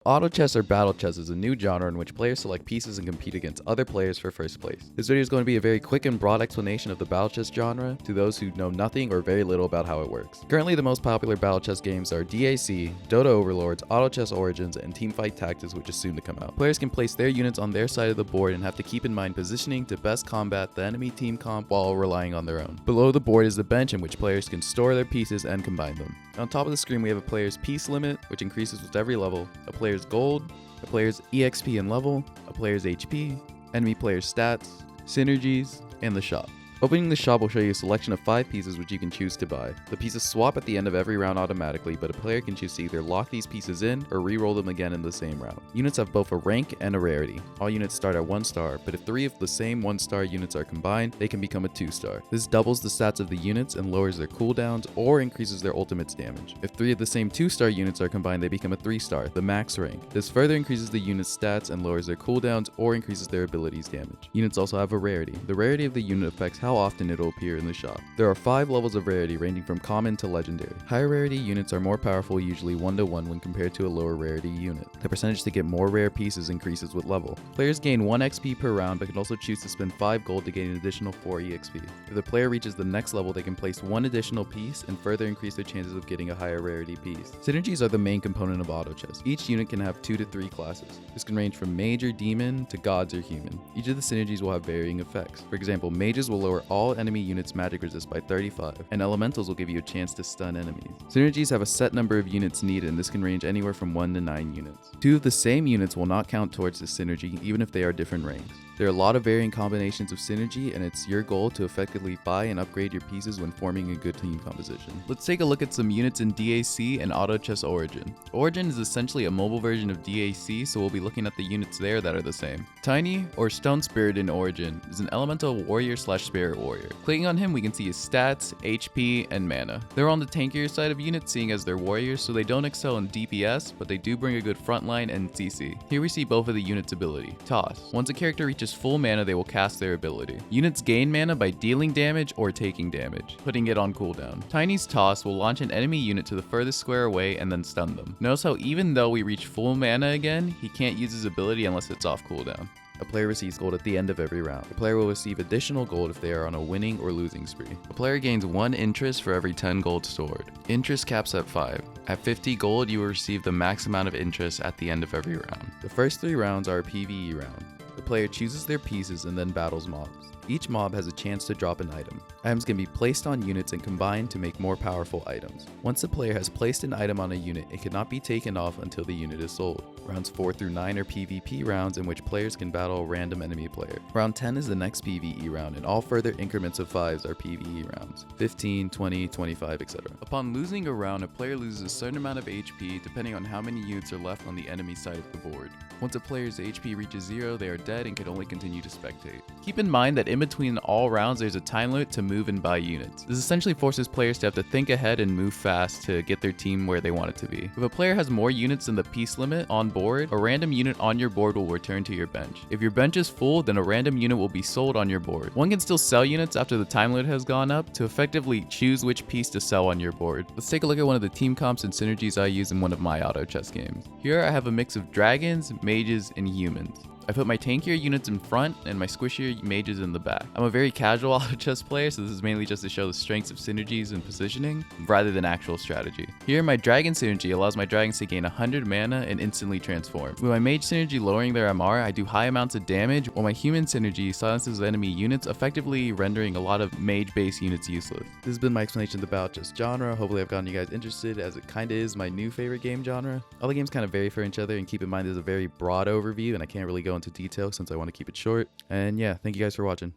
Auto chess or battle chess is a new genre in which players select pieces and compete against other players for first place. This video is going to be a very quick and broad explanation of the battle chess genre to those who know nothing or very little about how it works. Currently, the most popular battle chess games are DAC, Dota Overlords, Auto Chess Origins, and Teamfight Tactics, which is soon to come out. Players can place their units on their side of the board and have to keep in mind positioning to best combat the enemy team comp while relying on their own. Below the board is the bench in which players can store their pieces and combine them. On top of the screen, we have a player's piece limit, which increases with every level, a player's gold, a player's EXP and level, a player's HP, enemy player's stats, synergies, and the shop. Opening the shop will show you a selection of 5 pieces which you can choose to buy. The pieces swap at the end of every round automatically, but a player can choose to either lock these pieces in or re-roll them again in the same round. Units have both a rank and a rarity. All units start at 1 star, but if 3 of the same 1-star units are combined, they can become a 2-star. This doubles the stats of the units and lowers their cooldowns or increases their ultimate's damage. If 3 of the same 2-star units are combined, they become a 3-star, the max rank. This further increases the unit's stats and lowers their cooldowns or increases their ability's damage. Units also have a rarity. The rarity of the unit affects how often it will appear in the shop. There are 5 levels of rarity ranging from common to legendary. Higher rarity units are more powerful, usually 1-to-1 when compared to a lower rarity unit. The percentage to get more rare pieces increases with level. Players gain 1 XP per round but can also choose to spend 5 gold to gain an additional 4 EXP. If the player reaches the next level, they can place 1 additional piece and further increase their chances of getting a higher rarity piece. Synergies are the main component of auto chess. Each unit can have 2 to 3 classes. This can range from mage or demon to gods or human. Each of the synergies will have varying effects. For example, mages will lower all enemy units' magic resist by 35, and elementals will give you a chance to stun enemies. Synergies have a set number of units needed, and this can range anywhere from 1 to 9 units. 2 of the same units will not count towards this synergy, even if they are different ranks. There are a lot of varying combinations of synergy, and it's your goal to effectively buy and upgrade your pieces when forming a good team composition. Let's take a look at some units in DAC and Auto Chess Origin. Origin is essentially a mobile version of DAC, so we'll be looking at the units there that are the same. Tiny, or Stone Spirit in Origin, is an elemental warrior / spirit warrior. Clicking on him, we can see his stats, HP, and mana. They're on the tankier side of units, seeing as they're warriors, so they don't excel in DPS, but they do bring a good frontline and CC. Here we see both of the units' ability. Toss. Once a character reaches full mana, they will cast their ability. Units gain mana by dealing damage or taking damage, putting it on cooldown. Tiny's Toss will launch an enemy unit to the furthest square away and then stun them. Notice how even though we reach full mana again, he can't use his ability unless it's off cooldown. A player receives gold at the end of every round. The player will receive additional gold if they are on a winning or losing spree. A player gains 1 interest for every 10 gold stored. Interest caps at 5. At 50 gold, you will receive the max amount of interest at the end of every round. The first 3 rounds are a PvE round. The player chooses their pieces and then battles mobs. Each mob has a chance to drop an item. Items can be placed on units and combined to make more powerful items. Once the player has placed an item on a unit, it cannot be taken off until the unit is sold. Rounds 4 through 9 are PvP rounds in which players can battle a random enemy player. Round 10 is the next PvE round, and all further increments of 5s are PvE rounds. 15, 20, 25, etc. Upon losing a round, a player loses a certain amount of HP depending on how many units are left on the enemy side of the board. Once a player's HP reaches 0, they are dead and can only continue to spectate. Keep in mind that in between all rounds, there's a time limit to move and buy units. This essentially forces players to have to think ahead and move fast to get their team where they want it to be. If a player has more units than the piece limit on board, a random unit on your board will return to your bench. If your bench is full, then a random unit will be sold on your board. One can still sell units after the time limit has gone up to effectively choose which piece to sell on your board. Let's take a look at one of the team comps and synergies I use in one of my auto chess games. Here I have a mix of dragons, mages, and humans. I put my tankier units in front and my squishier mages in the back. I'm a very casual auto chess player, so this is mainly just to show the strengths of synergies and positioning, rather than actual strategy. Here, my dragon synergy allows my dragons to gain 100 mana and instantly transform. With my mage synergy lowering their MR, I do high amounts of damage, while my human synergy silences enemy units, effectively rendering a lot of mage-based units useless. This has been my explanation about just genre. Hopefully I've gotten you guys interested, as it kinda is my new favorite game genre. All the games kind of vary for each other, and keep in mind there's a very broad overview, and I can't really go into detail since I want to keep it short. And yeah, thank you guys for watching.